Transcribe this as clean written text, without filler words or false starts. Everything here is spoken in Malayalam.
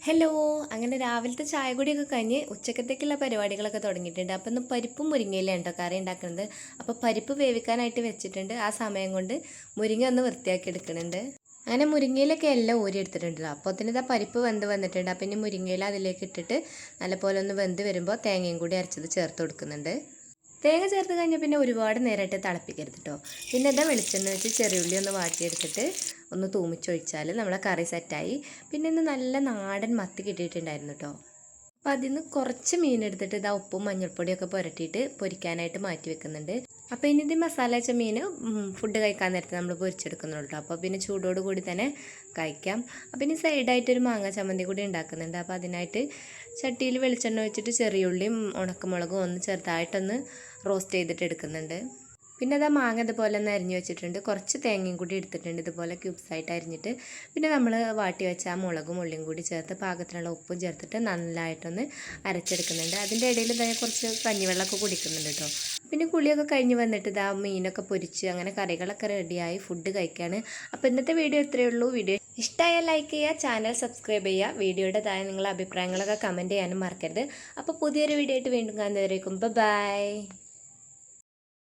ഹലോ. അങ്ങനെ രാവിലത്തെ ചായ കുടിയൊക്കെ കഴിഞ്ഞ് ഉച്ചക്കത്തേക്കുള്ള പരിപാടികളൊക്കെ തുടങ്ങിയിട്ടുണ്ട്. അപ്പം ഇന്ന് പരിപ്പും മുരിങ്ങയിലാണ് കേട്ടോ കറി ഉണ്ടാക്കുന്നത്. അപ്പോൾ പരിപ്പ് വേവിക്കാനായിട്ട് വെച്ചിട്ടുണ്ട്. ആ സമയം കൊണ്ട് മുരിങ്ങ ഒന്ന് വൃത്തിയാക്കി എടുക്കുന്നുണ്ട്. അങ്ങനെ മുരിങ്ങയിലൊക്കെ എല്ലാം ഊരി എടുത്തിട്ടുണ്ടല്ലോ. അപ്പോൾ തന്നെ ഇതാ പരിപ്പ് വെന്ത് വന്നിട്ടുണ്ട്. അപ്പം ഇനി മുരിങ്ങയില അതിലേക്ക് ഇട്ടിട്ട് നല്ലപോലെ ഒന്ന് വെന്ത് വരുമ്പോൾ തേങ്ങയും കൂടി അരച്ചത് ചേർത്ത് കൊടുക്കുന്നുണ്ട്. തേങ്ങ ചേർത്ത് കഴിഞ്ഞാൽ പിന്നെ ഒരുപാട് നേരമായിട്ട് തിളപ്പിക്കരുത് കേട്ടോ. പിന്നെ ഇതാ വെളിച്ചെണ്ണ വെച്ച് ചെറിയുള്ളി ഒന്ന് വാട്ടിയെടുത്തിട്ട് ഒന്ന് തൂമിച്ചൊഴിച്ചാൽ നമ്മളെ കറി സെറ്റായി. പിന്നെ ഇന്ന് നല്ല നാടൻ മത്തി കിട്ടിയിട്ടുണ്ടായിരുന്നു കേട്ടോ. അപ്പോൾ അതിൽ നിന്ന് കുറച്ച് മീൻ എടുത്തിട്ട് ഇതാ ഉപ്പും മഞ്ഞൾപ്പൊടിയൊക്കെ പുരട്ടിയിട്ട് പൊരിക്കാനായിട്ട് മാറ്റി വെക്കുന്നുണ്ട്. അപ്പോൾ ഇനി ഇത് മസാല വെച്ച മീൻ ഫുഡ് കഴിക്കാൻ നേരത്തെ നമ്മൾ പൊരിച്ചെടുക്കുന്നുള്ളൂ കേട്ടോ. അപ്പോൾ പിന്നെ ചൂടോട് കൂടി തന്നെ കഴിക്കാം. അപ്പോൾ ഇനി സൈഡായിട്ടൊരു മാങ്ങ ചമ്മന്തി കൂടി ഉണ്ടാക്കുന്നുണ്ട്. അപ്പോൾ അതിനായിട്ട് ചട്ടിയിൽ വെളിച്ചെണ്ണ വെച്ചിട്ട് ചെറിയുള്ളിയും ഉണക്കമുളകും ഒന്ന് ചെറുതായിട്ടൊന്ന് റോസ്റ്റ് ചെയ്തിട്ട് എടുക്കുന്നുണ്ട്. പിന്നെ അതാ മാങ്ങ ഇതുപോലെ ഒന്ന് അരിഞ്ഞ് വെച്ചിട്ടുണ്ട്. കുറച്ച് തേങ്ങയും കൂടി എടുത്തിട്ടുണ്ട് ഇതുപോലെ ക്യൂബ്സായിട്ട് അരിഞ്ഞിട്ട്. പിന്നെ നമ്മൾ വാട്ടി വെച്ച ആ മുളകും ഉള്ളിയും കൂടി ചേർത്ത് പാകത്തിനുള്ള ഉപ്പും ചേർത്തിട്ട് നല്ലതായിട്ടൊന്ന് അരച്ചെടുക്കുന്നുണ്ട്. അതിൻ്റെ ഇടയിൽ ഇതാ കുറച്ച് കഞ്ഞിവെള്ളമൊക്കെ കുടിക്കുന്നുണ്ട് കേട്ടോ. പിന്നെ കുളിയൊക്കെ കഴിഞ്ഞ് വന്നിട്ട് ഇതാ മീനൊക്കെ പൊരിച്ച് അങ്ങനെ കറികളൊക്കെ റെഡിയായി ഫുഡ് കഴിക്കുകയാണ്. അപ്പോൾ ഇന്നത്തെ വീഡിയോ ഇത്രയേ ഉള്ളൂ. വീഡിയോ ഇഷ്ടമായാൽ ലൈക്ക് ചെയ്യുക, ചാനൽ സബ്സ്ക്രൈബ് ചെയ്യുക, വീഡിയോയുടെ താഴെ നിങ്ങളുടെ അഭിപ്രായങ്ങളൊക്കെ കമൻറ്റ് ചെയ്യാനും മറക്കരുത്. അപ്പോൾ പുതിയൊരു വീഡിയോ ആയിട്ട് വീണ്ടും കാണുന്നവരേക്കും ബൈ.